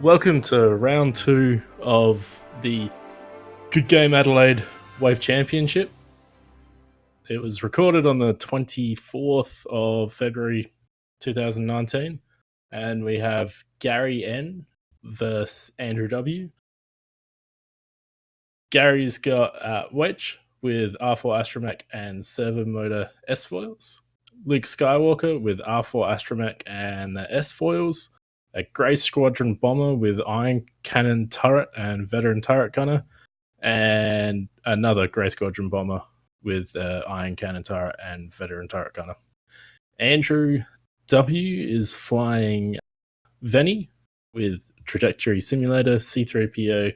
Welcome to round 2 of the Good Game Adelaide Wave Championship. It was recorded on the 24th of February 2019, and we have Gary N versus Andrew W. Gary's got Wedge with R4 Astromech and Servo Motor S foils. Luke Skywalker with R4 Astromech and the S foils. A Grey Squadron Bomber with Iron Cannon Turret and Veteran Turret Gunner. And another Grey Squadron Bomber with Iron Cannon Turret and Veteran Turret Gunner. Andrew W is flying Vennie with Trajectory Simulator, C3PO,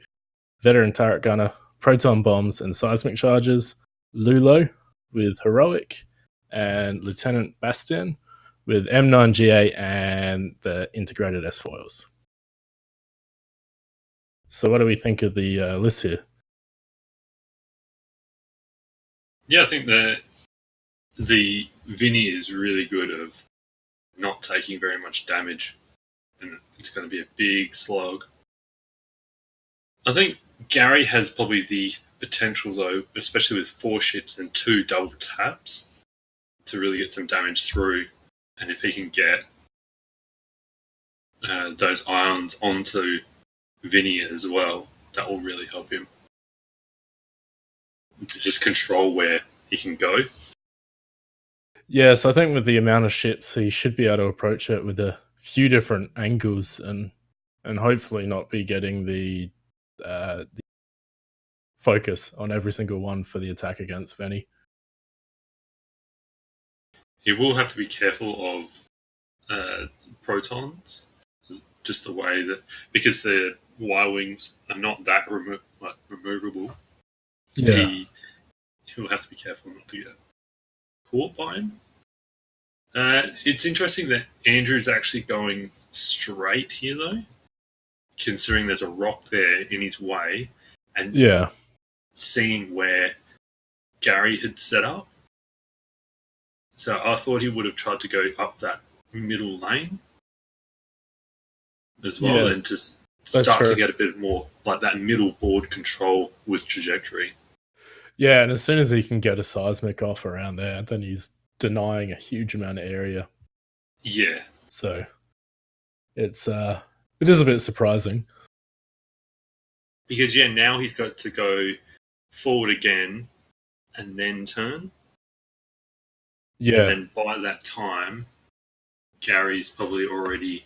Veteran Turret Gunner, Proton Bombs and Seismic Charges. Lulo with Heroic, and Lieutenant Bastian with M9GA and the integrated S foils. So what do we think of the list here? Yeah, I think that the Vennie is really good of not taking very much damage, and it's going to be a big slog. I think Gary has probably the potential, though, especially with 4 ships and 2 double taps, to really get some damage through. And if he can get those ions onto Vennie as well, that will really help him to just control where he can go. Yes, I think with the amount of ships, he should be able to approach it with a few different angles and hopefully not be getting the focus on every single one for the attack against Vennie. He will have to be careful of protons, just the way that, because the Y-wings are not that removable. Yeah. He will have to be careful not to get caught by him. It's interesting that Andrew's actually going straight here, though, considering there's a rock there in his way, and seeing where Gary had set up. So I thought he would have tried to go up that middle lane as well, and just start to get a bit more like that middle board control with trajectory. Yeah, and as soon as he can get a seismic off around there, then he's denying a huge amount of area. Yeah. So it is a bit surprising. Because now he's got to go forward again and then turn. Yeah. And then by that time, Gary's probably already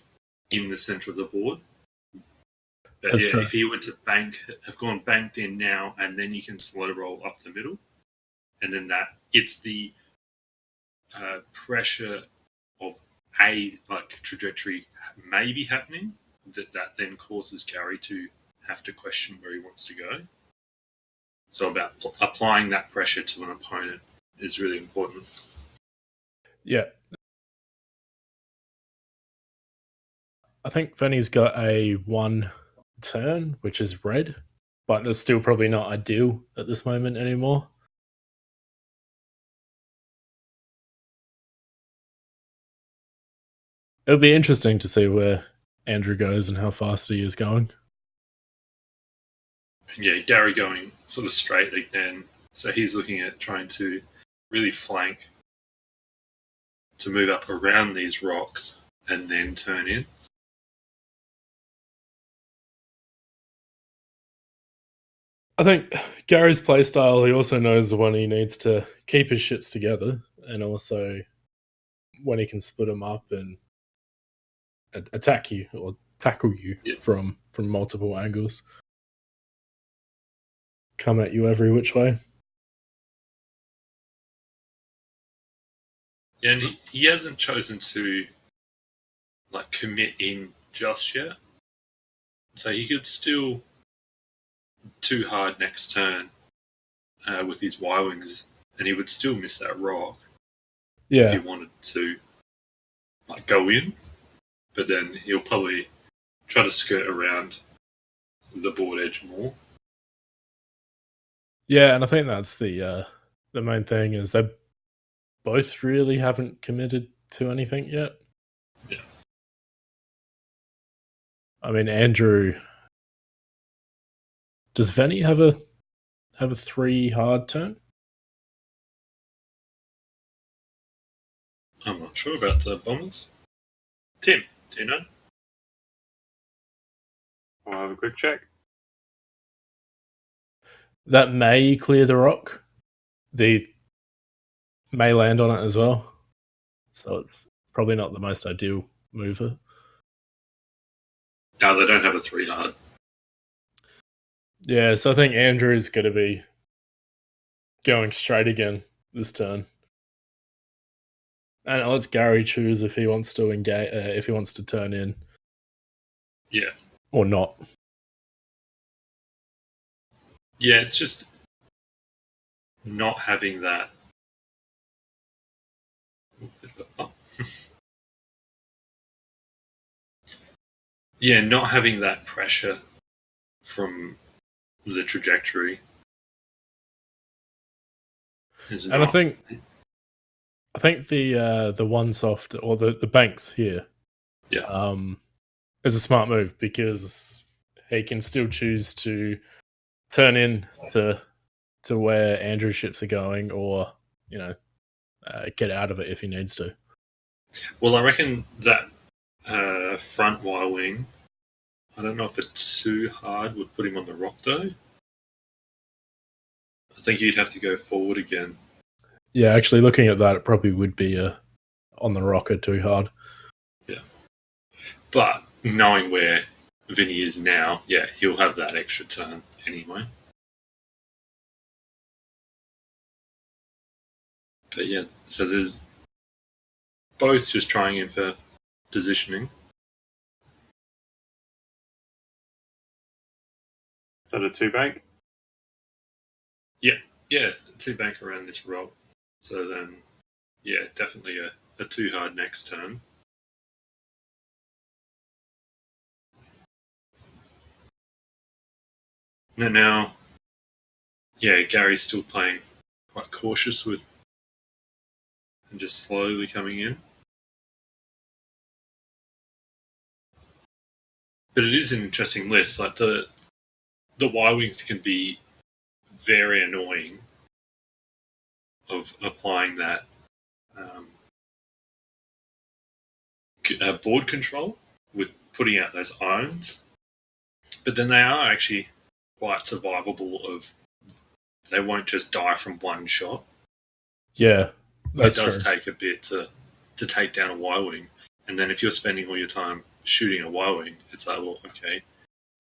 in the centre of the board. But That's true. If he were to have gone banked in now, and then you can slow roll up the middle, and then it's the pressure of trajectory maybe happening that then causes Gary to have to question where he wants to go. So about applying that pressure to an opponent is really important. Yeah. I think Vennie's got a 1 turn, which is red, but that's still probably not ideal at this moment anymore. It'll be interesting to see where Andrew goes and how fast he is going. Yeah, Gary going sort of straight again. So he's looking at trying to really flank to move up around these rocks and then turn in. I think Gary's playstyle, he also knows when he needs to keep his ships together, and also when he can split them up and attack you or tackle you from multiple angles. Come at you every which way. Yeah, and he hasn't chosen to commit in just yet. So he could still too hard next turn with his Y-wings, and he would still miss that rock if he wanted to go in. But then he'll probably try to skirt around the board edge more. Yeah, and I think that's the main thing is they both really haven't committed to anything yet. Yeah. I mean, Andrew. Does Vennie have a 3 hard turn? I'm not sure about the Bombers. Tim, do you know? I'll have a quick check. That may clear the rock. The may land on it as well. So it's probably not the most ideal mover. No, they don't have a 3 hard. Yeah, so I think Andrew's going to be going straight again this turn. And it lets Gary choose if he wants to engage, if he wants to turn in. Yeah. Or not. Yeah, it's just not having that. Yeah, not having that pressure from the trajectory. And I think the one soft or the banks here, is a smart move because he can still choose to turn in to where Andrew's ships are going, or get out of it if he needs to. Well, I reckon that front Y wing, I don't know if it's too hard, would put him on the rock though. I think you'd have to go forward again. Yeah, actually, looking at that, it probably would be on the rocker too hard. Yeah. But knowing where Vennie is now, yeah, he'll have that extra turn anyway. But yeah, so there's both just trying in for positioning. Is that a 2 bank? Yeah, 2 bank around this rock. So then, yeah, definitely a 2 hard next turn. And now, yeah, Gary's still playing quite cautious with and just slowly coming in. But it is an interesting list. Like the Y-Wings can be very annoying of applying that board control with putting out those irons. But then they are actually quite survivable of they won't just die from one shot. Yeah, it does take a bit to take down a Y-Wing. And then if you're spending all your time shooting a Y-Wing, it's like, well, okay,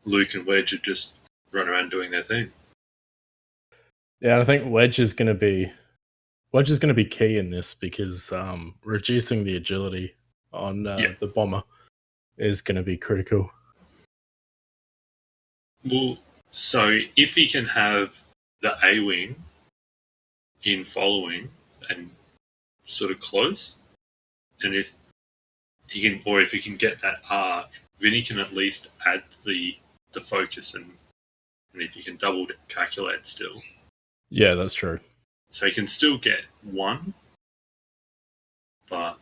Luke and Wedge are just run around doing their thing. Yeah, I think Wedge is going to be key in this because reducing the agility on the bomber is going to be critical. Well, so if he can have the A-Wing in following and sort of close, and if he can get that arc, then he can at least add the focus and if he can double calculate still. Yeah, that's true. So he can still get one, but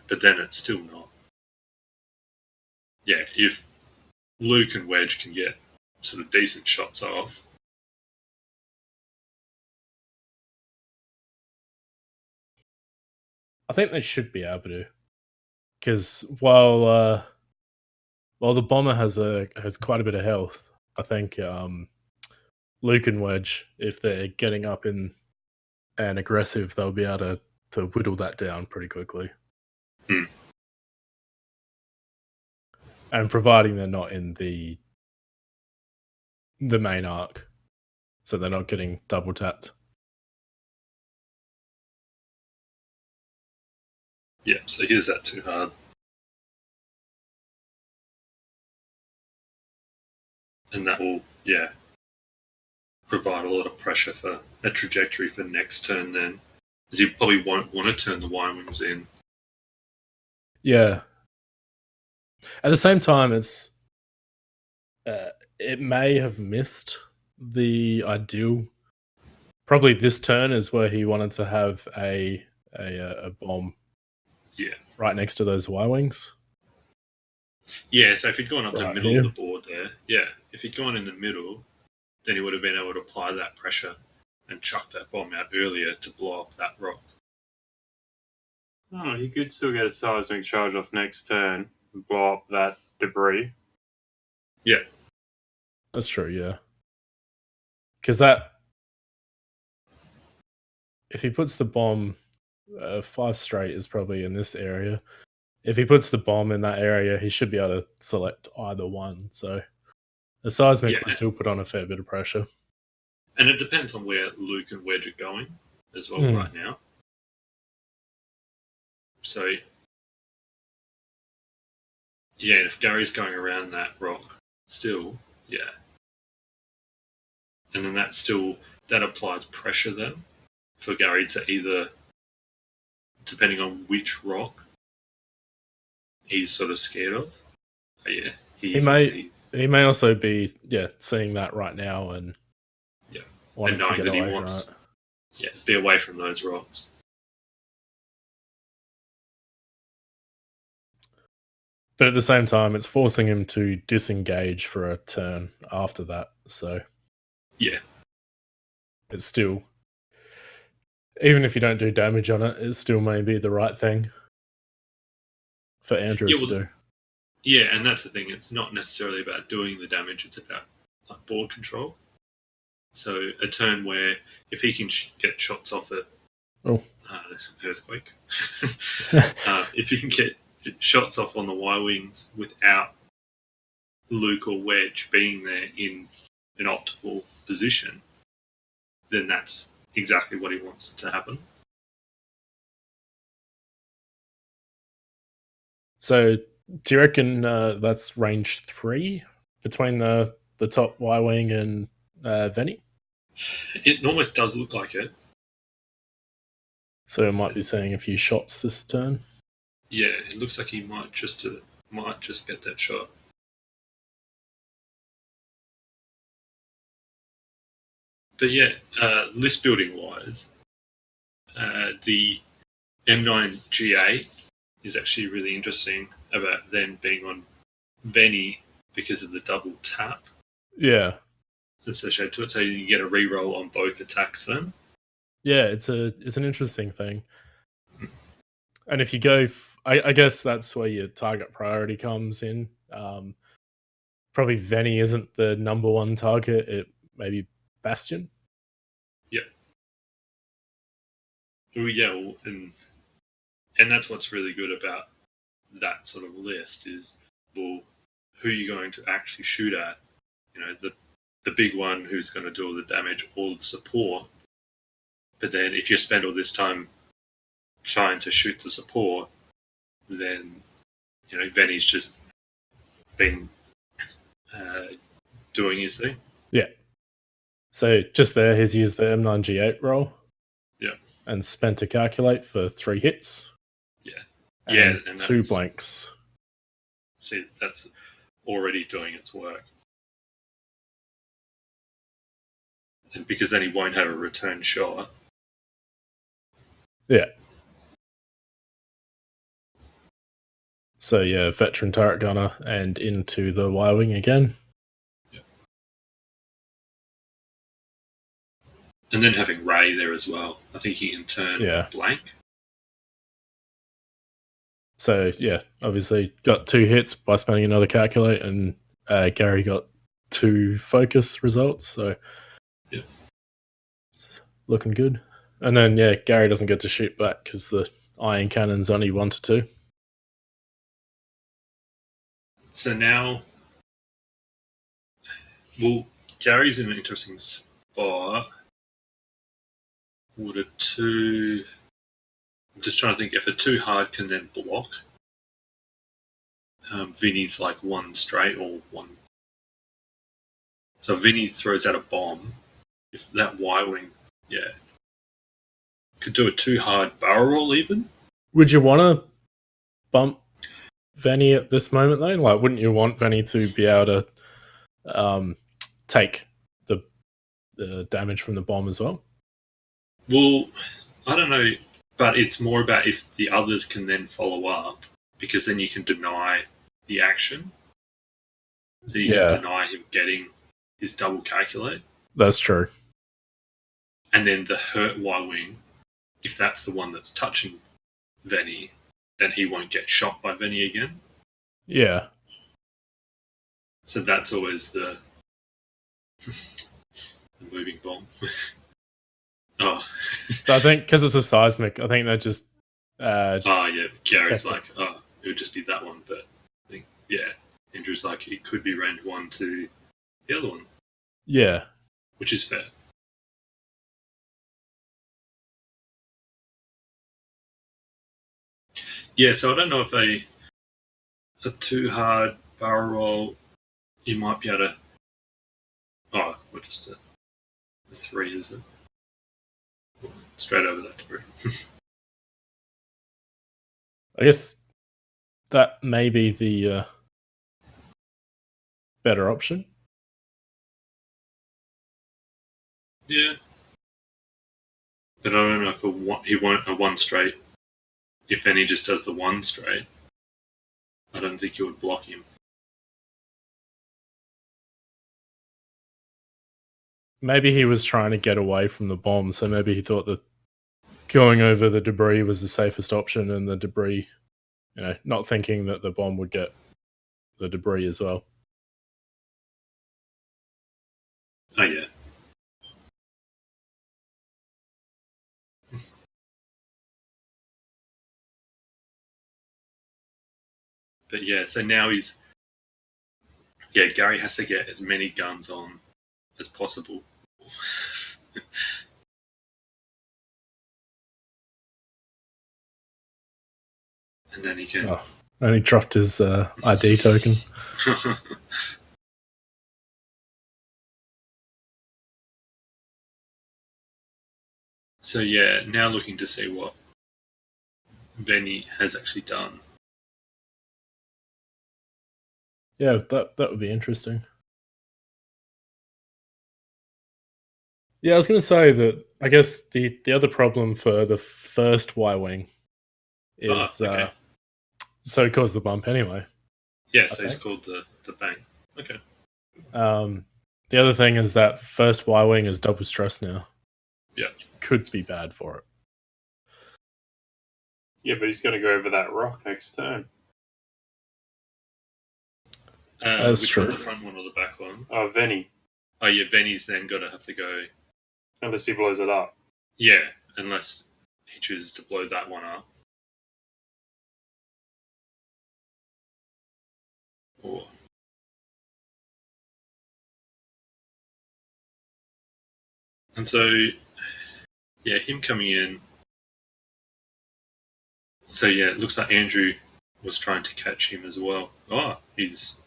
then it's still not. Yeah, if Luke and Wedge can get sort of decent shots off. I think they should be able to, because while the bomber has quite a bit of health, I think Luke and Wedge, if they're getting up in and aggressive, they'll be able to whittle that down pretty quickly. And providing they're not in the main arc, so they're not getting double tapped. Yeah, so here's that too hard. And that will, provide a lot of pressure for a trajectory for next turn then. Because you probably won't want to turn the Y-Wings in. Yeah. At the same time, it may have missed the ideal. Probably this turn is where he wanted to have a bomb. Yeah. Right next to those Y-Wings. Yeah, so if he'd gone up the Right middle here. of the board there, yeah, if he'd gone in the middle, then he would have been able to apply that pressure and chuck that bomb out earlier to blow up that rock. Oh, you could still get a seismic charge off next turn and blow up that debris. Yeah. That's true, yeah. Because that... If he puts the bomb... 5 straight is probably in this area. If he puts the bomb in that area, he should be able to select either one. So the seismic will still put on a fair bit of pressure. And it depends on where Luke and Wedge are going as well right now. So, yeah, if Gary's going around that rock still, yeah. And then that applies pressure then for Gary to either, depending on which rock he's sort of scared of. But yeah, he may also be seeing that right now and wanting knowing to get that away he wants from it. Be away from those rocks. But at the same time, it's forcing him to disengage for a turn after that. So yeah, it's still, even if you don't do damage on it, it still may be the right thing for Andrew to do. Yeah, and that's the thing. It's not necessarily about doing the damage. It's about board control. So a turn where if he can get shots off it, earthquake. If you can get shots off on the Y-wings without Luke or Wedge being there in an optimal position, then that's exactly what he wants to happen. So do you reckon that's range 3 between the top Y-wing and Vennie? It almost does look like it. So it might be seeing a few shots this turn. Yeah, it looks like he might just get that shot. But yeah, list building wise, the M9 GA is actually really interesting about then being on Vennie because of the double tap. Yeah. Associated to it, so you get a reroll on both attacks then. Yeah, it's an interesting thing. And if you go, I guess that's where your target priority comes in. Probably Vennie isn't the number one target. It maybe Bastian. Yeah. Oh yeah, and that's what's really good about that sort of list is, well, who you're going to actually shoot at. You know, the big one who's going to do all the damage, all the support. But then if you spend all this time trying to shoot the support, then, you know, Vennie's just been doing his thing. Yeah. So just there, he's used the M9G8 roll. Yeah. And spent to calculate for 3 hits. Yeah. And 2 blanks. See, that's already doing its work. And because then he won't have a return shot. Yeah. So yeah, veteran turret gunner and into the Y-wing again. Yeah. And then having Ray there as well. I think he can turn blank. So yeah, obviously got 2 hits by spending another calculate, and Gary got 2 focus results. So yeah, it's looking good. And then Gary doesn't get to shoot back because the iron cannon's only 1 to 2. So now, well, Gary's in an interesting spot. Would a 2... I'm just trying to think if a 2 hard can then block. Vennie's like 1 straight or 1. So Vennie throws out a bomb. If that Y-wing, could do a 2 hard barrel roll even. Would you want to bump Vennie at this moment though? Like, wouldn't you want Vennie to be able to take the damage from the bomb as well? Well, I don't know, but it's more about if the others can then follow up, because then you can deny the action. So you Yeah. can deny him getting his double calculate. That's true. And then the hurt Y-wing, if that's the one that's touching Vennie, then he won't get shot by Vennie again. Yeah. So that's always the moving bomb. Oh. So I think because it's a seismic, I think they're just. Oh, yeah. Gary's Check like, oh, it would just be that one. But I think, yeah, Andrew's like, it could be range 1 to the other one. Yeah. Which is fair. Yeah, so I don't know if a too hard barrel roll, you might be able to. Oh, we're just a 3, is it? Straight over that debris. I guess that may be the better option. Yeah. But I don't know if he won't a 1 straight. If then he just does the 1 straight, I don't think it would block him. Maybe he was trying to get away from the bomb, so maybe he thought that going over the debris was the safest option, and the debris, not thinking that the bomb would get the debris as well. Oh, yeah. But yeah, so now Gary has to get as many guns on as possible. And then he can. Oh, and he dropped his ID token. So yeah, now looking to see what Vennie has actually done. Yeah, that would be interesting. Yeah, I was going to say that I guess the other problem for the first Y-wing is so he caused the bump anyway. Yeah, so he's called the bang. Okay. The other thing is that first Y-wing is double stress now. Yeah. Could be bad for it. Yeah, but he's going to go over that rock next turn. That's which true. one, the front one or the back one? Oh, Vennie. Oh yeah, Vennie's then got to have to go. Unless he blows it up. Yeah, unless he chooses to blow that one up. Or and so, yeah, him coming in. So yeah, it looks like Andrew was trying to catch him as well. Oh, he's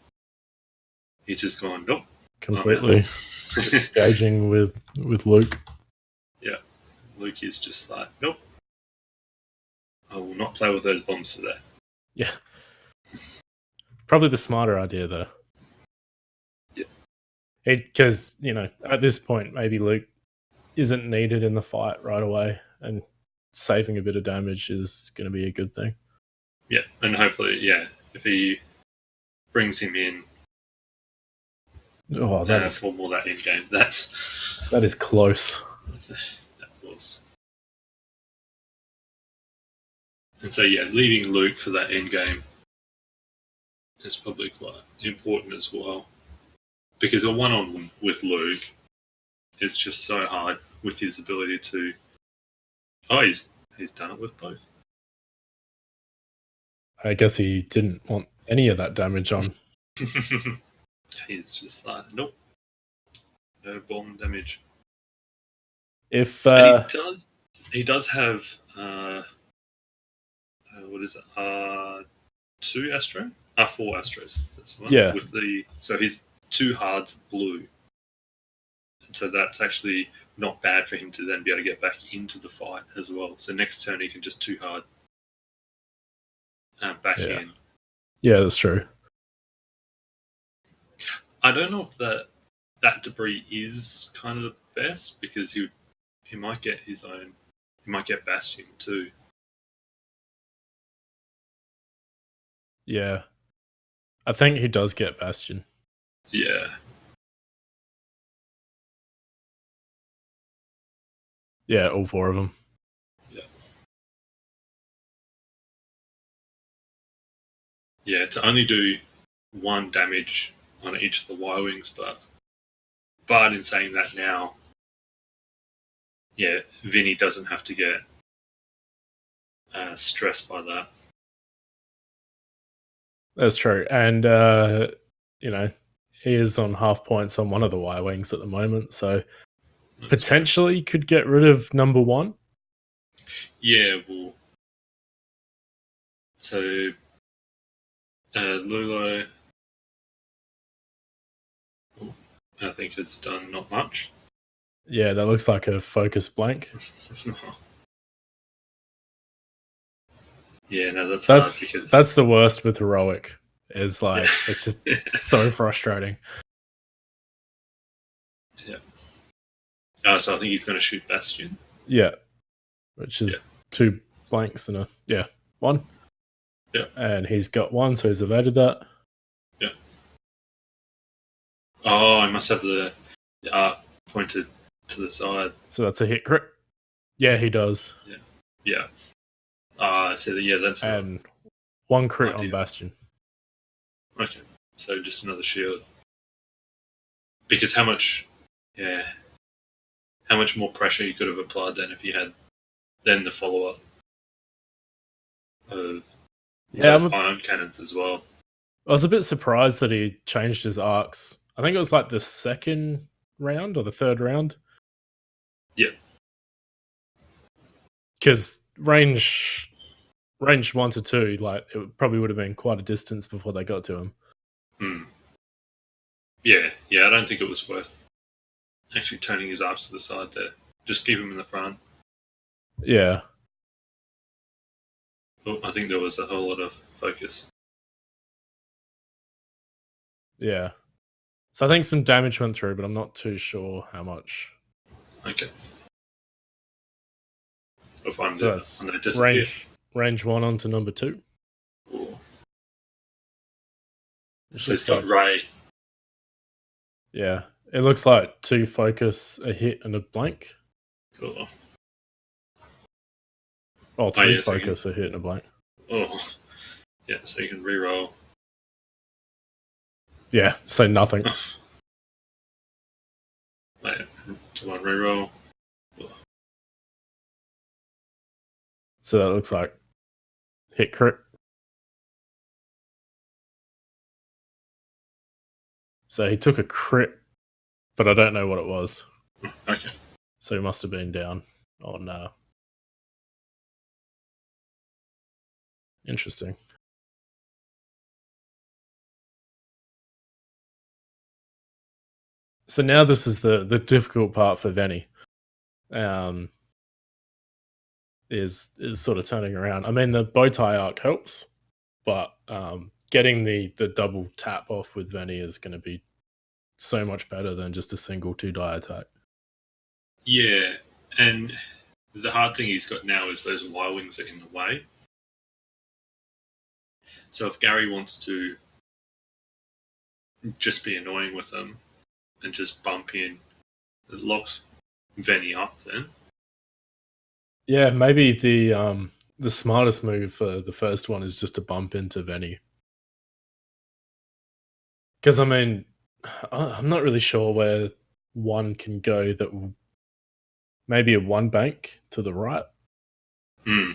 just gone nope. Completely engaging with Luke. Yeah, Luke is just like nope. I will not play with those bombs today. Yeah, probably the smarter idea though. Yeah, because at this point maybe Luke isn't needed in the fight right away, and saving a bit of damage is going to be a good thing. Yeah, and hopefully, yeah, if he brings him in for more that end game, that is close. That was. And so, yeah, leaving Luke for that end game is probably quite important as well, because a one-on with Luke is just so hard with his ability to. Oh, he's done it with both. I guess he didn't want any of that damage on. He's just like, nope, no bomb damage. If he does have what is it? 2 Astro? 4 Astros. That's one. Yeah. So he's 2 hards blue. And so that's actually not bad for him to then be able to get back into the fight as well. So next turn he can just 2 hard back in. Yeah, that's true. I don't know if that debris is kind of the best, because he might get his own. He might get Bastian too. Yeah. I think he does get Bastian. Yeah. Yeah, all 4 of them. Yeah. Yeah, to only do 1 damage on each of the Y-Wings, but in saying that now, yeah, Vennie doesn't have to get stressed by that. That's true. And, you know, he is on half points on one of the Y-Wings at the moment, so That's potentially could get rid of number 1. Yeah, well, so Lulo, I think, has done not much. Yeah, that looks like a focus blank. Yeah, no, that's hard because that's the worst with heroic. Is like it's just so frustrating. Yeah. So I think he's going to shoot Bastian. Yeah, which is 2 blanks and a 1. Yeah, and he's got 1, so he's evaded that. Yeah. Oh, I must have the arc pointed to the side. So that's a hit crit. Yeah, he does. Yeah. So that's and 1 crit idea. on Bastian. Okay, so just another shield. Because how much more pressure you could have applied then if you had then the follow up of those ion cannons as well. I was a bit surprised that he changed his arcs. I think it was like the 2nd round or the 3rd round. Yeah. Because range 1 to 2, like it probably would have been quite a distance before they got to him. Yeah, I don't think it was worth actually turning his arcs to the side there. Just keep him in the front. Yeah. Well, I think there was a whole lot of focus. Yeah. So I think some damage went through, but I'm not too sure how much. Okay. I'll find so that's range 1 onto number 2. Ooh. So it's got Ray. Yeah. It looks like 2 focus, a hit, and a blank. Cool. Oh, 3 focus, a hit, and a blank. Oh. Yeah, so you can reroll. Yeah, say nothing. Wait, do one reroll. So that looks like hit crit. So he took a crit, but I don't know what it was. Okay. So he must have been down on. Interesting. So now this is the difficult part for Vennie. Is sort of turning around. I mean, the bow tie arc helps, but getting the double tap off with Vennie is going to be so much better than just a single 2-die attack. Yeah, and the hard thing he's got now is those Y-Wings are in the way. So if Gary wants to just be annoying with them and just bump in, it locks Vennie up then. Yeah, maybe the smartest move for the first one is just to bump into Vennie. Because, I mean, I'm not really sure where one can go that will... Maybe a 1 bank to the right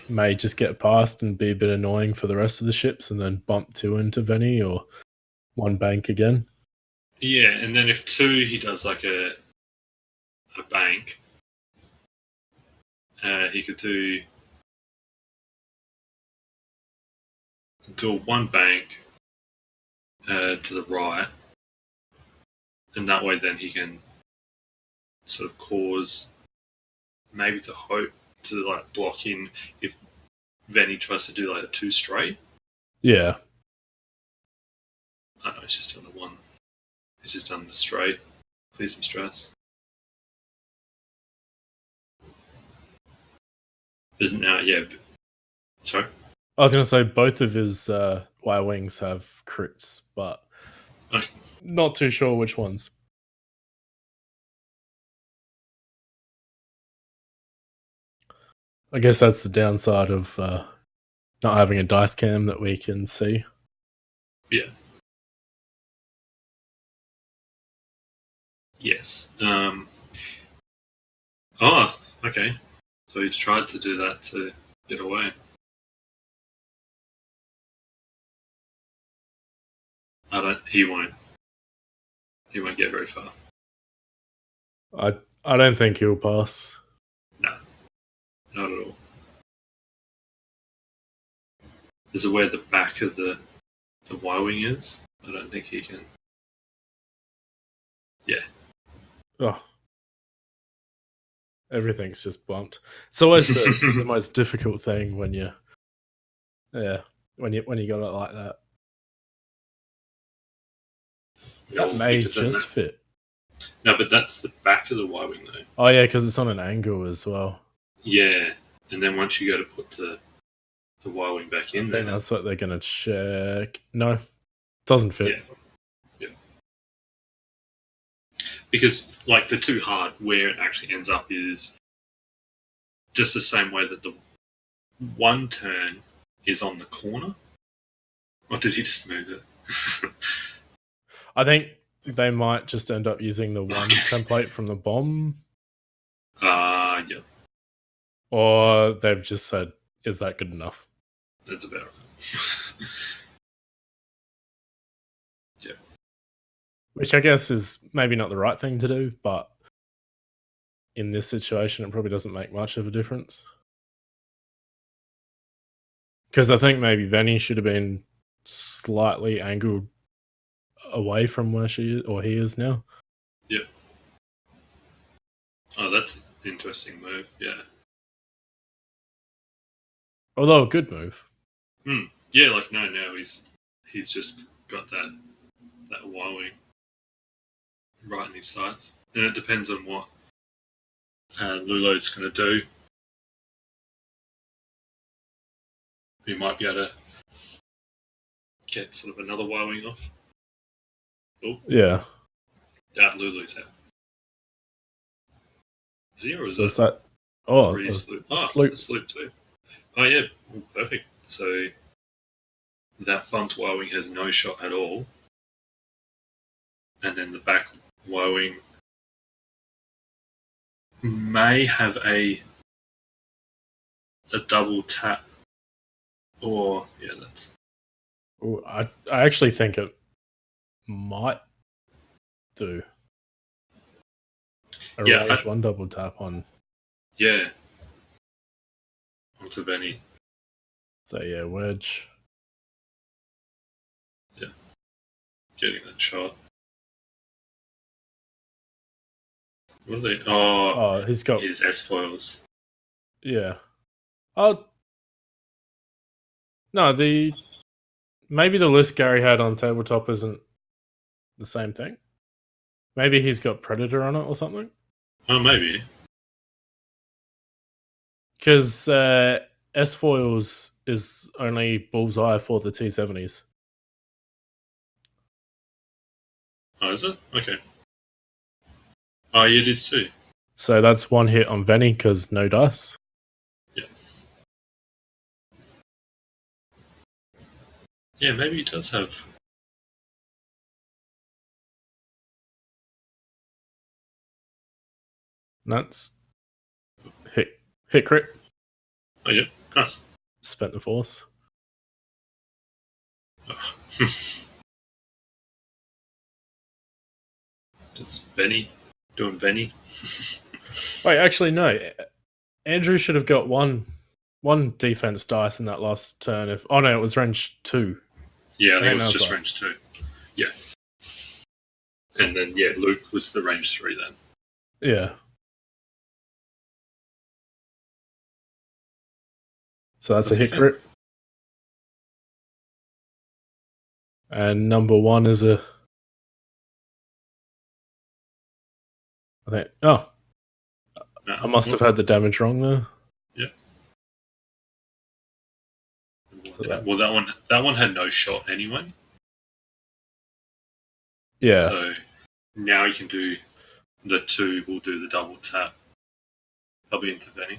may just get past and be a bit annoying for the rest of the ships, and then bump 2 into Vennie, or 1 bank again. Yeah, and then if 2 he does like a bank, he could do a 1 bank to the right, and that way then he can sort of cause maybe the hope to like block in if Vennie tries to do like a 2 straight. Yeah. I don't know, it's just done the 1. It's just done the straight. Clear some stress. Isn't now, yeah. Sorry? I was going to say both of his Y-Wings have crits, but Okay. not too sure which ones. I guess that's the downside of not having a dice cam that we can see. Yeah. Yes. Oh, okay. So he's tried to do that to get away. He won't. He won't get very far. I don't think he'll pass. No, not at all. Is it where the back of the Y-wing is? I don't think he can. Yeah. Oh. Everything's just bumped. It's always the most difficult thing when you when you got it like that. That may just fit. No, but that's the back of the Y-wing though. Oh yeah, because it's on an angle as well. Yeah, and then once you go to put the Y-wing back in there, that's what they're gonna check. No, doesn't fit. Yeah. Because like the too hard, where it actually ends up is just the same way that the one turn is on the corner. Or did he just move it? I think they might just end up using the one template from the bomb. Yeah. Or they've just said, is that good enough? That's about right. Yeah. Which I guess is maybe not the right thing to do, but in this situation, it probably doesn't make much of a difference. Because I think maybe Vennie should have been slightly angled away from where she is, or he is now. Yeah. Oh, that's an interesting move. Yeah. Although a good move. Yeah, like now he's just got that Y-wing right in his sights, and it depends on what Lulo's going to do. He might be able to get sort of another Y-wing off. Oh, Yeah. Lulu's out. Is he, or is So that? Oh, three sloop? sloop. Sloop too. Oh yeah, perfect. So that bumped Y-wing has no shot at all, and then the back Y-wing may have a double tap, or yeah, that's. Ooh, I actually think it might do a range one double tap on. Yeah. Onto Vennie. So yeah, Wedge. Yeah. Getting that shot. What are they? Oh, he's got his S-foils. Yeah. Oh. No, maybe the list Gary had on tabletop isn't the same thing. Maybe he's got Predator on it or something. Oh, maybe. Because S-foils is only bullseye for the T-70s. Oh, is it? Okay. Oh, yeah, it is too. So that's one hit on Vennie because no dice. Yeah. Yeah, maybe he does have. That's hit crit. Oh, yeah. Nice. Spent the force. Oh. Just Vennie. Doing Vennie. Wait, actually, no. Andrew should have got one defense dice in that last turn. It was range 2. Yeah, I think it was just range 2. Yeah. And then, yeah, Luke was the range 3 then. Yeah. So that's a hit crit. And number 1 is a... I think... Oh. No. I must have had the damage wrong there. Yeah. Well, that one had no shot anyway. Yeah. So now you can do the 2. We'll do the double tap. I'll be into Vennie.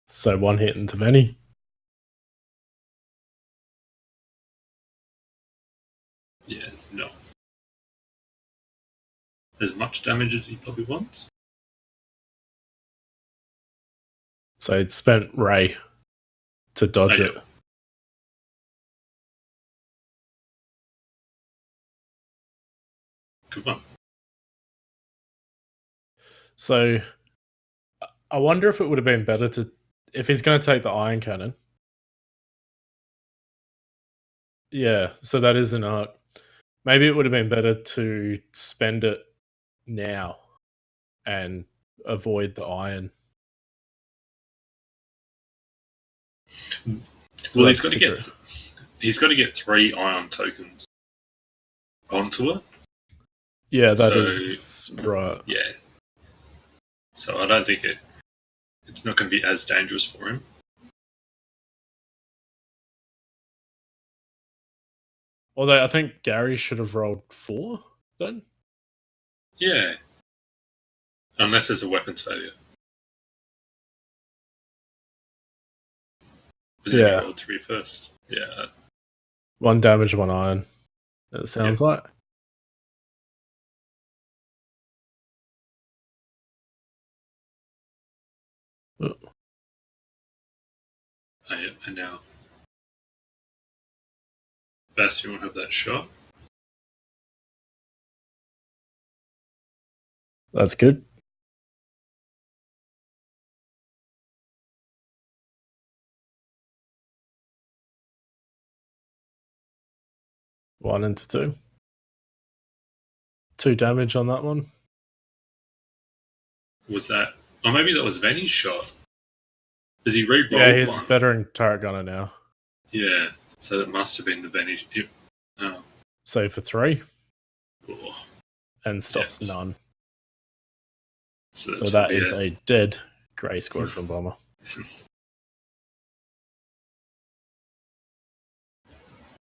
So 1 hit into Vennie. Yeah, no. As much damage as he probably wants. So it spent Ray to dodge it. Good one. So I wonder if it would have been better to, if he's going to take the iron cannon. Yeah, so that is an arc. Maybe it would have been better to spend it now and avoid the iron. Well, he's got to get 3 iron tokens onto it. Yeah, that is right. Yeah. So I don't think it's not going to be as dangerous for him. Although I think Gary should have rolled 4 then. Yeah. Unless there's a weapons failure. But then Yeah. he rolled 3 first. Yeah. 1 damage, 1 iron. It sounds like. Oh, yeah, and now Bastian will have that shot. That's good. One into 2. 2 damage on that one. Was that? Or maybe that was Vennie's shot. Does he re-roll one? Yeah, he's a veteran turret gunner now. Yeah, so it must have been the Vennie. Oh. So for 3. Oh. And stops none. So that is a dead Grey Squadron Bomber.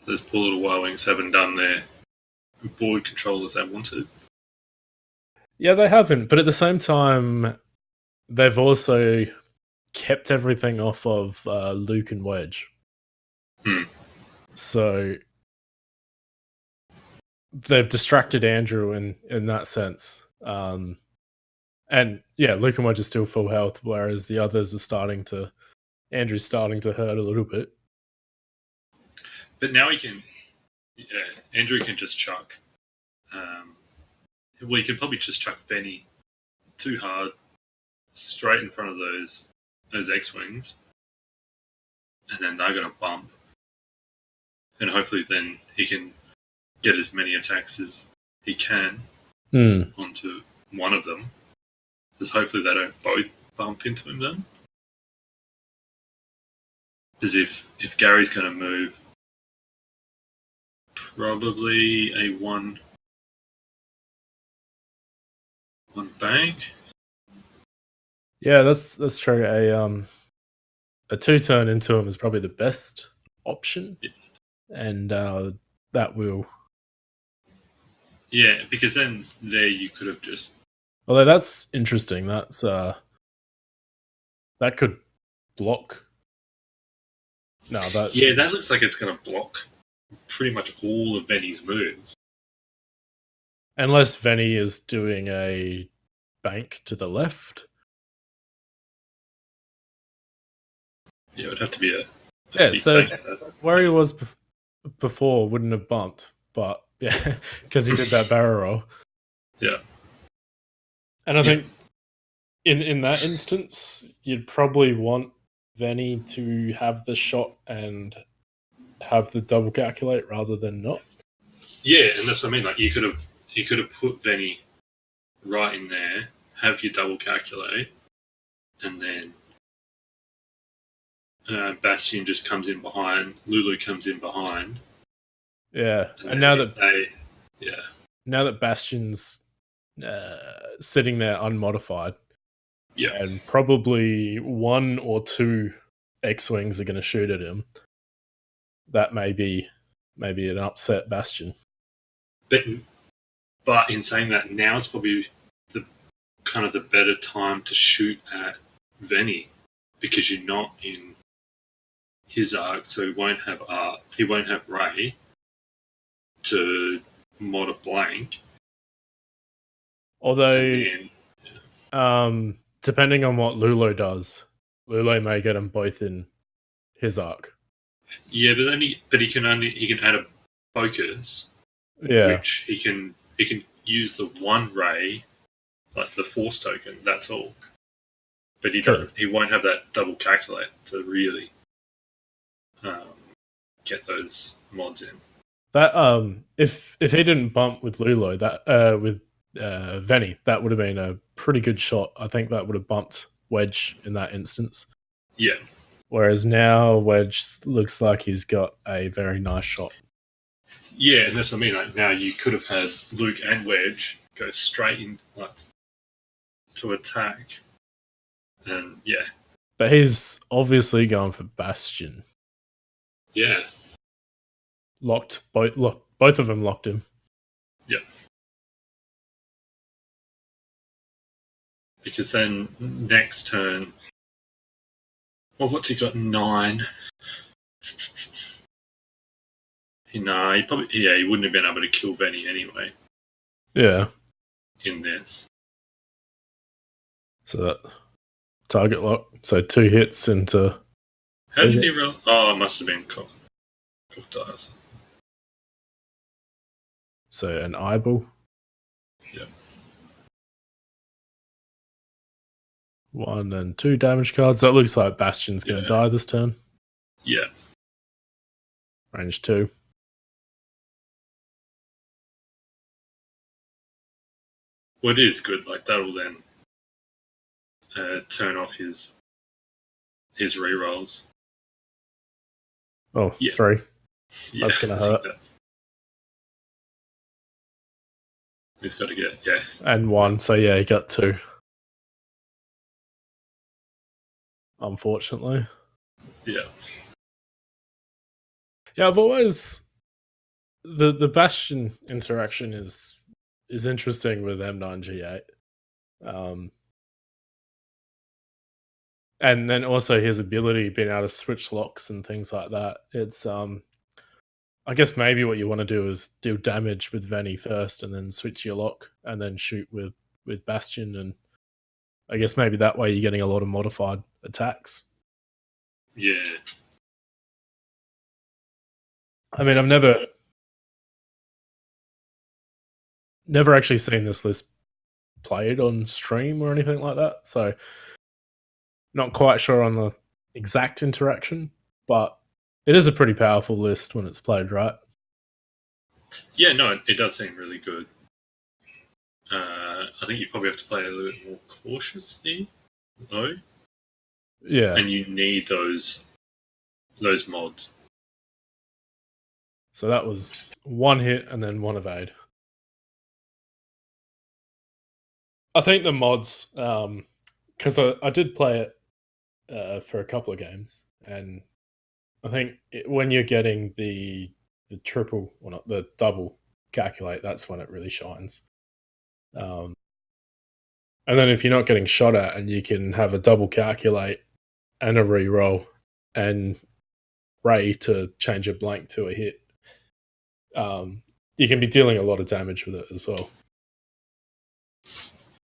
Those poor little Y-Wings haven't done their board control as they wanted. Yeah, they haven't. But at the same time, they've also kept everything off of Luke and Wedge. So they've distracted Andrew in that sense. And yeah, Luke and Wedge is still full health, whereas the others are Andrew's starting to hurt a little bit. But now Andrew can just chuck. Well, he could probably just chuck Vennie too hard, straight in front of those X-Wings, and then they're going to bump. And hopefully then he can get as many attacks as he can onto one of them. Because hopefully they don't both bump into him then. Because if Gary's going to move, probably a one bank. Yeah, that's true. A 2-turn into him is probably the best option, and that will. Yeah, because then there you could have just. Although that's interesting. That's that could block. No, that. Yeah, that looks like it's going to block pretty much all of Vennie's moves. Unless Vennie is doing a bank to the left. Yeah, it would have to be a yeah, so where he was before wouldn't have bumped, but yeah, because he did that barrel roll. Yeah. And I think in that instance, you'd probably want Vennie to have the shot and have the double calculate rather than not. Yeah, and that's what I mean. Like you could have put Vennie right in there, have your double calculate, and then Bastian just comes in behind. Lulo comes in behind. Yeah, and now that Bastian's sitting there unmodified, Yeah. and probably 1 or 2 X-Wings are going to shoot at him, that may be an upset Bastian. But in saying that, now is probably the kind of the better time to shoot at Vennie, because you're not in his arc, so he won't have Ray to mod a blank. Although, depending on what Lulo does, Lulo may get them both in his arc. Yeah, but he can add a focus, which he can use the 1 Ray, like the Force token. That's all. But he won't have that double calculate to really get those mods in. That if he didn't bump with Lulo, that with Vennie, that would have been a pretty good shot. I think that would have bumped Wedge in that instance. Yeah. Whereas now Wedge looks like he's got a very nice shot. Yeah, and that's what I mean. Like, now you could have had Luke and Wedge go straight in, like, to attack, and yeah. But he's obviously going for Bastian. Yeah. Both of them locked him. Yeah. Because then next turn, well, what's he got? 9. He wouldn't have been able to kill Vennie anyway. Yeah. In this. So that target lock. So 2 hits into. How did he roll? Oh, it must have been cooked dice. So an eyeball. Yep. 1 and 2 damage cards. That looks like Bastian's going to die this turn. Yeah. Range 2. Well, it is good. Like, that'll then turn off his rerolls. Oh, yeah. 3. Yeah, that's going to hurt. He's got to get, yeah. And 1, so yeah, he got 2. Unfortunately. Yeah. Yeah, I've always... The Bastian interaction is interesting with M9G8. And then also his ability, being able to switch locks and things like that. It's I guess maybe what you want to do is deal damage with Vennie first and then switch your lock and then shoot with Bastian, and I guess maybe that way you're getting a lot of modified attacks. Yeah. I mean, I've never actually seen this list played on stream or anything like that, so not quite sure on the exact interaction, but it is a pretty powerful list when it's played right. Yeah, no, it does seem really good. I think you probably have to play a little bit more cautiously, though. Yeah. And you need those mods. So that was 1 hit and then 1 evade. I think the mods, because I did play it for a couple of games, and I think when you're getting the triple, or not the double calculate, that's when it really shines. And then if you're not getting shot at and you can have a double calculate and a reroll and Ray to change a blank to a hit, you can be dealing a lot of damage with it as well.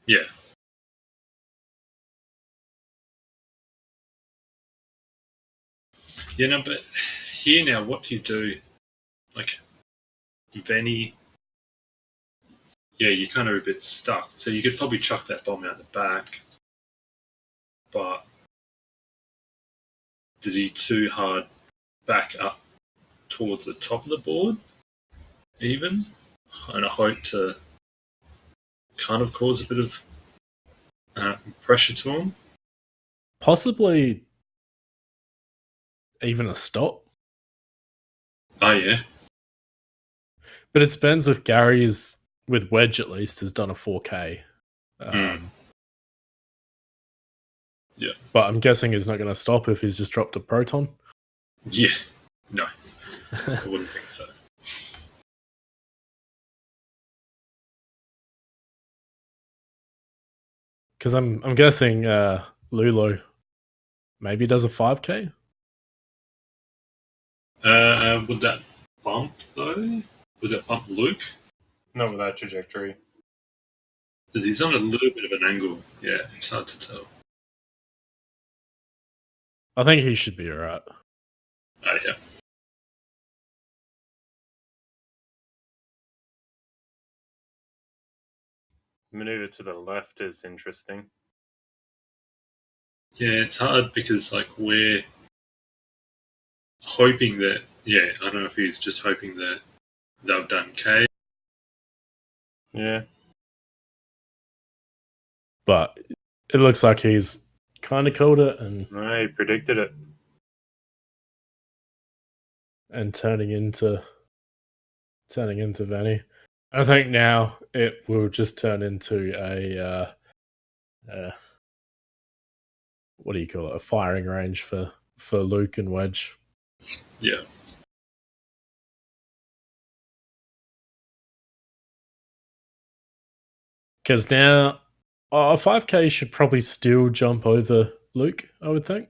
Yeah. Yeah, no, but here now, what do you do? Like, Vennie, yeah, you're kind of a bit stuck. So you could probably chuck that bomb out the back, but is he too hard back up towards the top of the board, even? And I hope to kind of cause a bit of pressure to him. Possibly even a stop. Oh, yeah. But it depends if Gary is with Wedge at least, has done a 4K. Yeah. But I'm guessing he's not going to stop if he's just dropped a proton. Yeah. No. I wouldn't think so. Because I'm guessing Lulo maybe does a 5K. Would that bump though? Would that bump Luke? Not with that trajectory. Because he's on a little bit of an angle. Yeah, it's hard to tell. I think he should be alright. Oh yeah. Maneuver to the left is interesting. Yeah, it's hard because like we're hoping that I don't know if he's just hoping that they've done K. Yeah. But it looks like he's kind of called it No, he predicted it. and turning into Vennie. I think now it will just turn into a what do you call it? A firing range for Luke and Wedge. Yeah. Because now a 5K should probably still jump over Luke, I would think.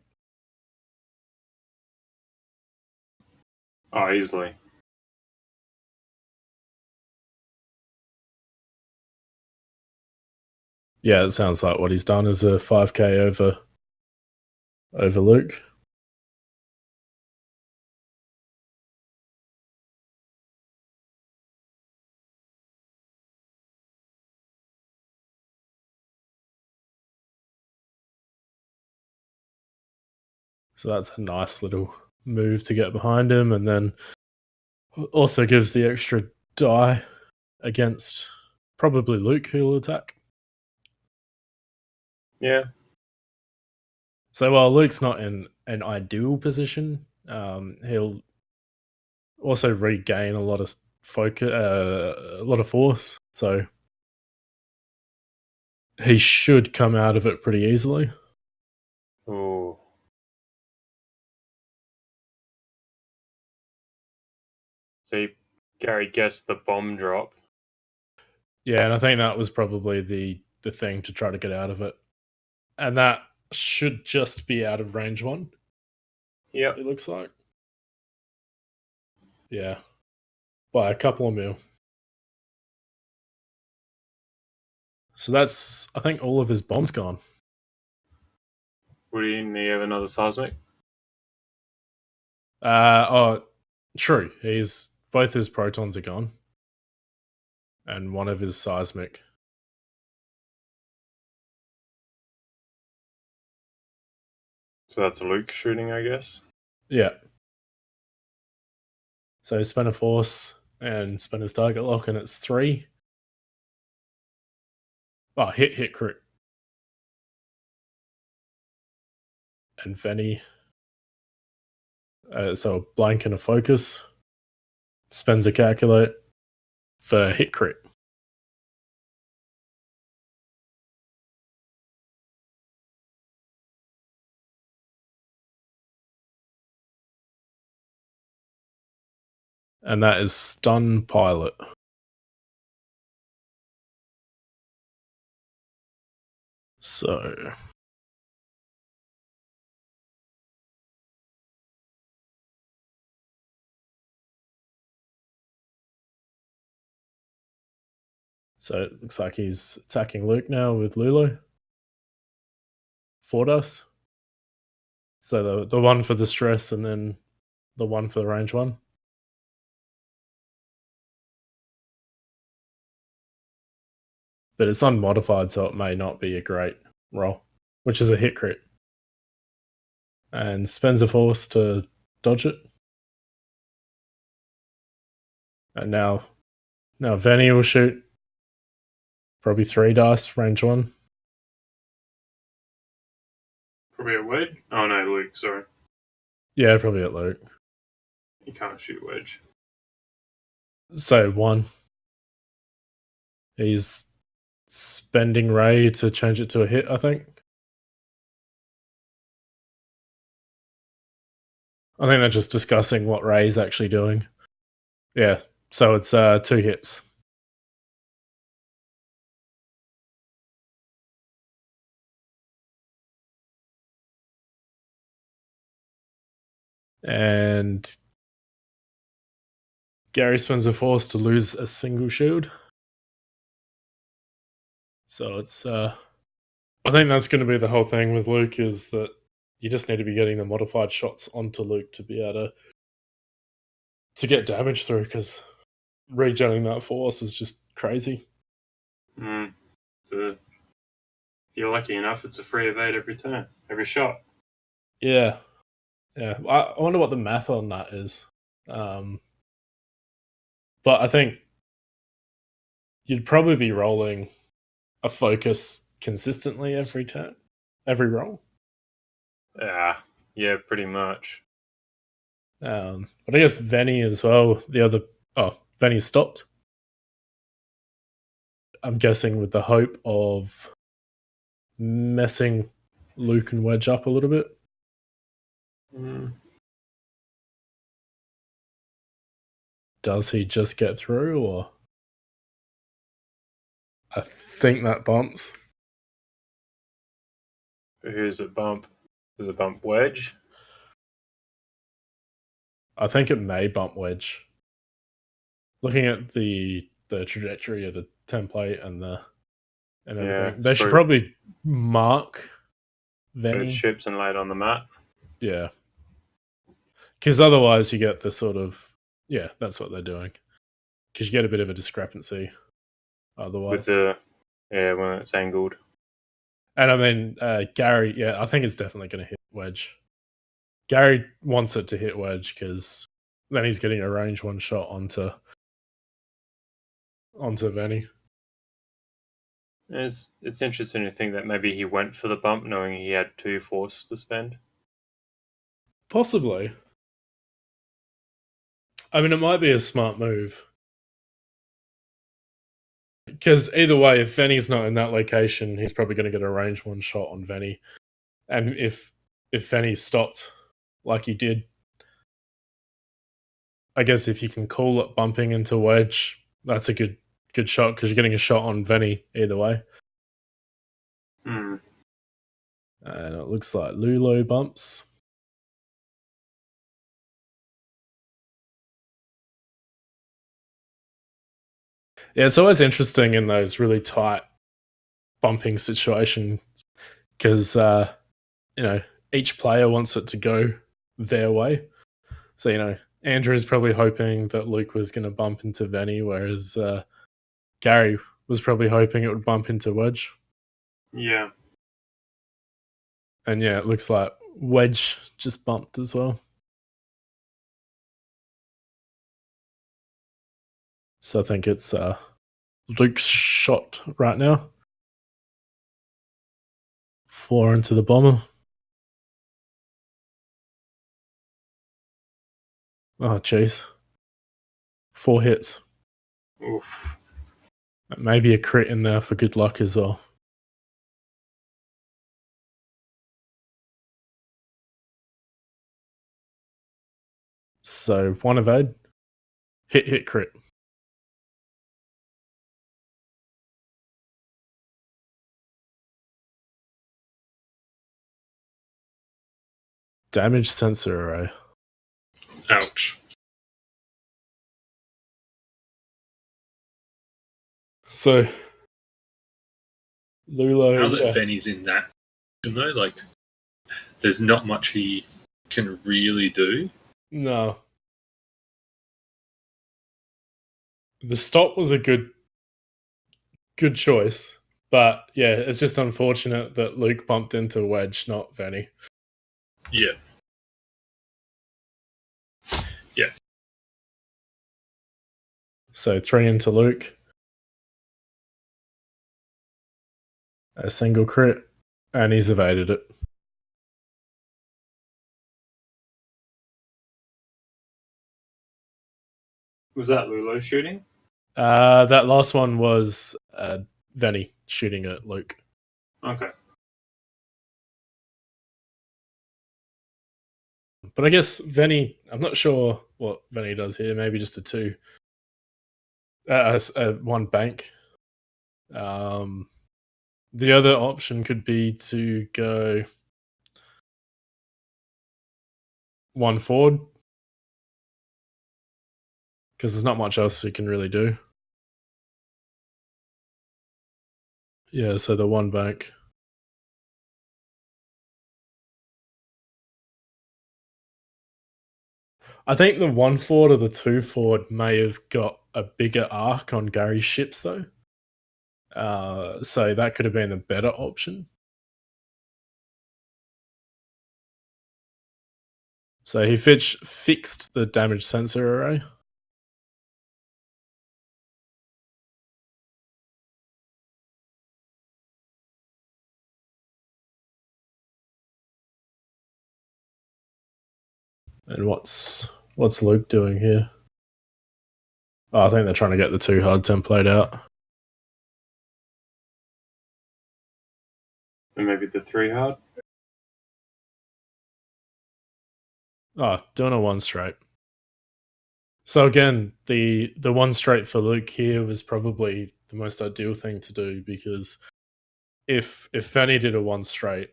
Oh, easily. Yeah, it sounds like what he's done is a 5K over Luke. So that's a nice little move to get behind him, and then also gives the extra die against probably Luke, who'll attack. Yeah. So while Luke's not in an ideal position, he'll also regain a lot of focus, a lot of force. So he should come out of it pretty easily. Oh. So Gary guessed the bomb drop. Yeah, and I think that was probably the thing to try to get out of it. And that should just be out of range 1. Yep. It looks like. Yeah. By a couple of mil. So that's, I think, all of his bombs gone. Would he have another seismic? True. Both his protons are gone. And one of his seismic. So that's a Luke shooting, I guess. Yeah. So spend a force and spend his target lock, and it's 3. Oh, hit crit. And Vennie. So a blank and a focus. Spends a calculate for hit crit. And that is stun pilot. So it looks like he's attacking Luke now with Lulo. Fordas. So the one for the stress and then the one for the range 1. But it's unmodified, so it may not be a great roll, which is a hit crit. And spends a force to dodge it. And now Vennie will shoot probably 3 dice, range 1. Probably a Wedge? Oh no, Luke, sorry. Yeah, probably at Luke. You can't shoot Wedge. So 1. He's spending Ray to change it to a hit, I think. I think they're just discussing what Ray's actually doing. Yeah, so it's 2 hits. And Gary spends a force to lose a single shield. So it's I think that's going to be the whole thing with Luke, is that you just need to be getting the modified shots onto Luke to be able to get damage through, because regenerating that force is just crazy. If you're lucky enough, it's a free evade every turn, every shot. Yeah. I wonder what the math on that is. But I think you'd probably be rolling a focus consistently every turn, every roll. Yeah, pretty much. But I guess Vennie as well. Vennie stopped. I'm guessing with the hope of messing Luke and Wedge up a little bit. Does he just get through, or I think that bumps. Who's it bump? Does it bump Wedge? I think it may bump Wedge. Looking at the trajectory of the template and everything, they should probably mark Vennie. Both ships and lay it on the map. Yeah, because otherwise you get the sort of that's what they're doing. Because you get a bit of a discrepancy otherwise. With when it's angled. And I mean, Gary, I think it's definitely going to hit Wedge. Gary wants it to hit Wedge because then he's getting a range one shot onto Vennie. It's interesting to think that maybe he went for the bump knowing he had 2 force to spend. Possibly. I mean, it might be a smart move. Because either way, if Vennie's not in that location, he's probably going to get a range one shot on Vennie. And if Vennie stopped like he did, I guess if you can call it bumping into Wedge, that's a good shot, because you're getting a shot on Vennie either way. And it looks like Lulo bumps. Yeah, it's always interesting in those really tight bumping situations, because each player wants it to go their way. So Andrew's probably hoping that Luke was going to bump into Vennie, whereas Gary was probably hoping it would bump into Wedge. Yeah. And it looks like Wedge just bumped as well. So I think it's Luke's shot right now. 4 into the bomber. Oh, jeez. 4 hits. Oof. Maybe a crit in there for good luck as well. So 1 evade. Hit, crit. Damage sensor array. Ouch. So Lulo. Now that Vennie's in that, though, there's not much he can really do. No. The stop was a good choice, but it's just unfortunate that Luke bumped into Wedge, not Vennie. Yeah. Yeah. So 3 into Luke. A single crit, and he's evaded it. Was that Lulo shooting? That last one was Vennie shooting at Luke. Okay. But I guess Vennie, I'm not sure what Vennie does here. Maybe just a 2. One bank. The other option could be to go 1 forward. Because there's not much else you can really do. Yeah, so the 1 bank. I think the 1 forward or the 2 forward may have got a bigger arc on Gary's ships, though. So that could have been a better option. So he fixed the damage sensor array. And what's Luke doing here? Oh, I think they're trying to get the 2 hard template out. And maybe the 3 hard? Oh, doing a 1 straight. So again, the 1 straight for Luke here was probably the most ideal thing to do, because if Vennie did a 1 straight,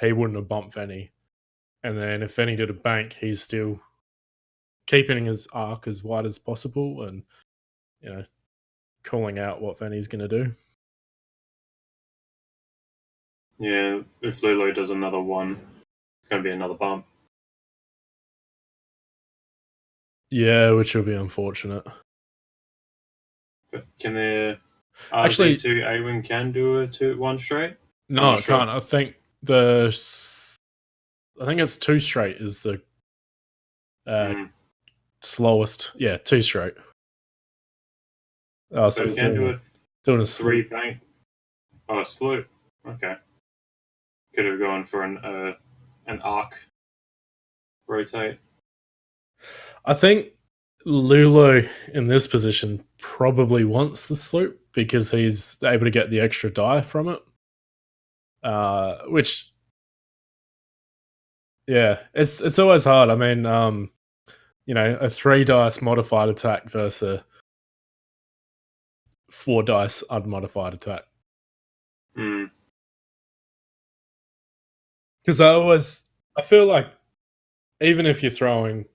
he wouldn't have bumped Vennie. And then if Vennie did a bank, he's still keeping his arc as wide as possible and, calling out what Vennie's going to do. Yeah, if Lulo does another 1, it's going to be another bump. Yeah, which will be unfortunate. But can there... Actually, RZ2 A-Wing can do a 1 straight? No, it can't. I think it's 2 straight is the slowest. Yeah, 2 straight. Oh, so he can doing a 3 bank. Oh, sloop. Okay. Could have gone for an arc rotate. I think Lulo in this position probably wants the sloop because he's able to get the extra die from it. Which, yeah, it's always hard. I mean, a 3 dice modified attack versus a 4 dice unmodified attack. Because I feel like even if you're throwing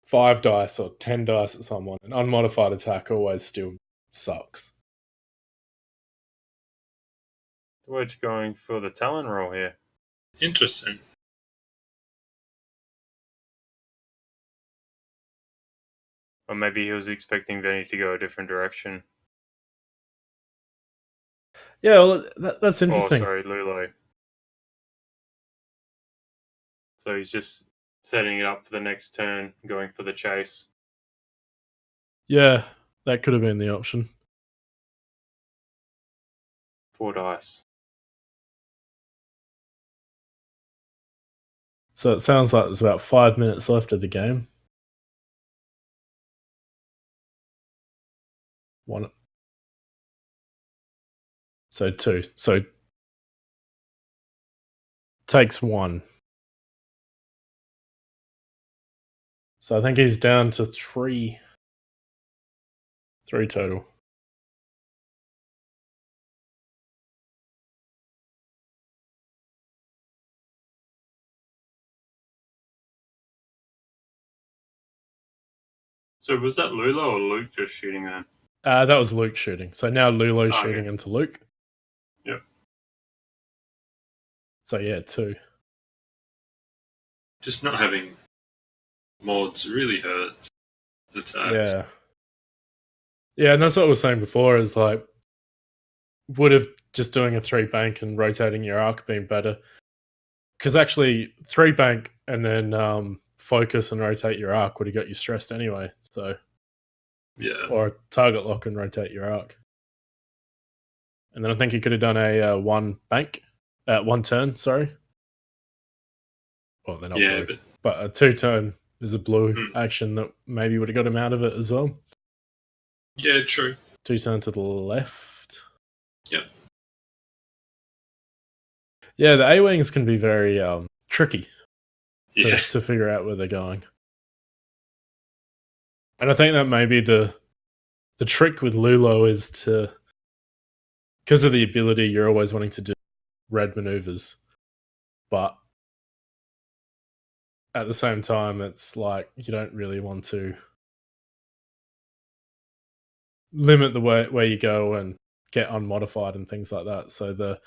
5 dice or 10 dice at someone, an unmodified attack always still sucks. Wedge going for the Talon roll here. Interesting. Or maybe he was expecting Vennie to go a different direction. Yeah, well, that's interesting. Oh, sorry, Lulo. So he's just setting it up for the next turn, going for the chase. Yeah, that could have been the option. 4 dice. So it sounds like there's about 5 minutes left of the game. One. So 2. So takes 1. So I think he's down to 3. 3 total. So was that Lulo or Luke just shooting then? That was Luke shooting. So now Lulo's shooting into Luke. Yep. So yeah, 2. Just not having mods really hurts attacks. Yeah. Yeah, and that's what I was saying before, is like, would have just doing a 3 bank and rotating your arc been better? Because actually 3 bank and then focus and rotate your arc would have got you stressed anyway. So yeah, or target lock and rotate your arc. And then I think he could have done a 1 bank, 1 turn. Sorry. Well, they're not blue, but a 2 turn is a blue action that maybe would have got him out of it as well. Yeah, true. 2 turn to the left. Yep. Yeah, the A-Wings can be very tricky Yeah. to figure out where they're going. And I think that maybe the trick with Lulo is to, because of the ability, you're always wanting to do red maneuvers. But at the same time, it's like you don't really want to limit the way where you go and get unmodified and things like that. So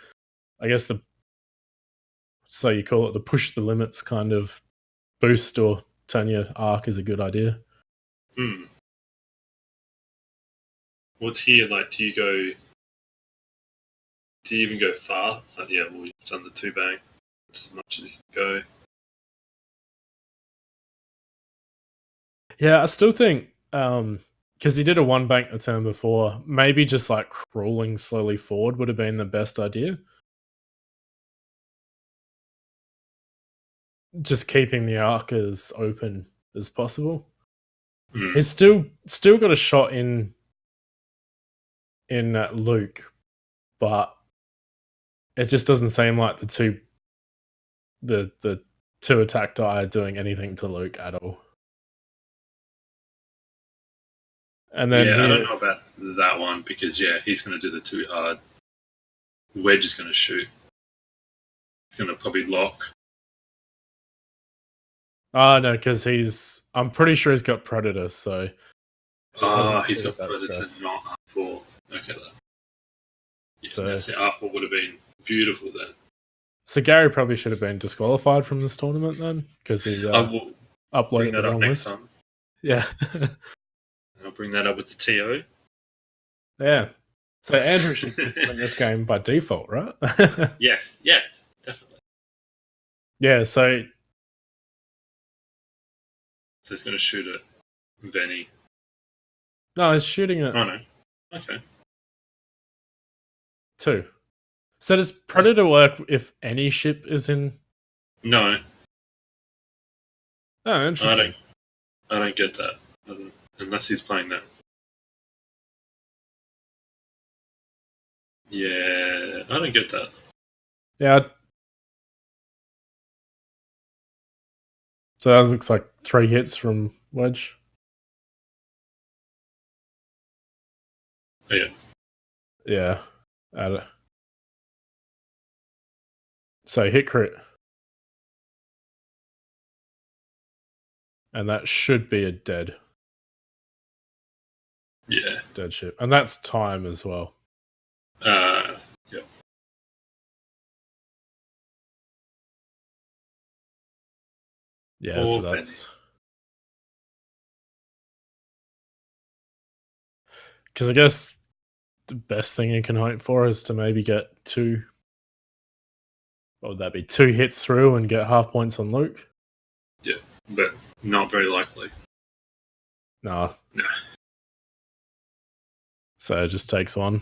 so you call it the push the limits kind of boost or turn your arc is a good idea. Hmm. What's here? Like, do you even go far? Like, yeah, well, you've done the 2 bang. As much as you can go. Yeah, I still think because he did a 1 bank the turn before, maybe just like crawling slowly forward would have been the best idea. Just keeping the arc as open as possible. Mm. He's still got a shot in Luke, but it just doesn't seem like the two attack die are doing anything to Luke at all. And then yeah, I don't know about that one because he's going to do the 2 hard. Wedge is going to shoot. He's going to probably lock. Oh no, because I'm pretty sure he's got Predator, so He's got Predator, not R4. Okay, then. Yeah, so R4 would have been beautiful then. So Gary probably should have been disqualified from this tournament then, because he uploaded the wrong list. Time. Yeah. I'll bring that up with the TO. Yeah. So Andrew should win this game by default, right? Yes, definitely. Yeah, so he's going to shoot at Vennie. No, he's shooting at... Oh, no. Okay. 2. So does Predator work if any ship is in... No. Oh, interesting. I don't get that. Unless he's playing that. Yeah, I don't get that. Yeah. So that looks like 3 hits from Wedge. Oh, yeah. Yeah. So hit crit. And that should be a dead. Yeah. Dead ship. And that's time as well. Yeah. Yeah, so that's... Because I guess the best thing you can hope for is to maybe get 2... What would that be? 2 hits through and get half points on Luke? Yeah, but not very likely. No. No. So it just takes 1.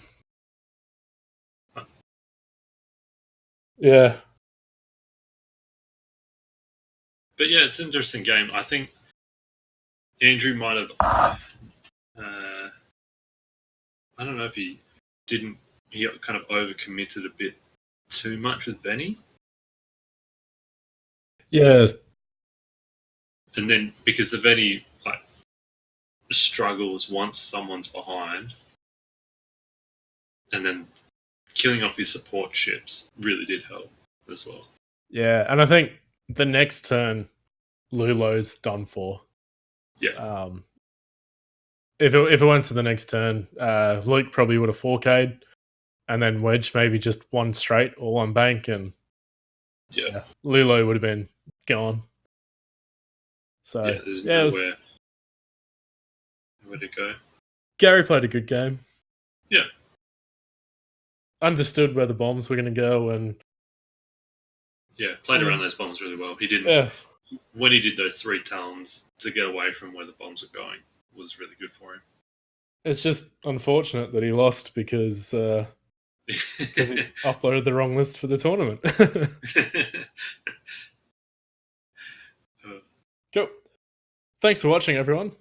Yeah. But yeah, it's an interesting game. I think Andrew might have... I don't know if he didn't... He kind of overcommitted a bit too much with Vennie. Yeah. And then, because the Vennie struggles once someone's behind, and then killing off his support ships really did help as well. Yeah, and I think the next turn, Lulo's done for. Yeah. If it went to the next turn, Luke probably would have 4K'd, and then Wedge maybe just 1 straight or 1 bank, and Lulo would have been gone. So there's nowhere to go. Gary played a good game. Yeah. Understood where the bombs were going to go, and played around those bombs really well. He didn't. Yeah. When he did those 3 talons to get away from where the bombs were going, was really good for him. It's just unfortunate that he lost because he uploaded the wrong list for the tournament. Cool. Thanks for watching, everyone.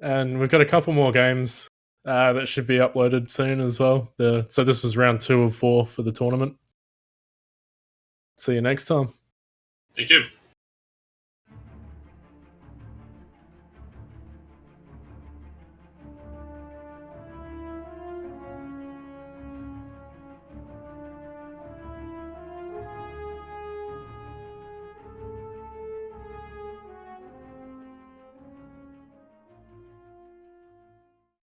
And we've got a couple more games That should be uploaded soon as well. So this was round 2 of 4 for the tournament. See you next time. Thank you.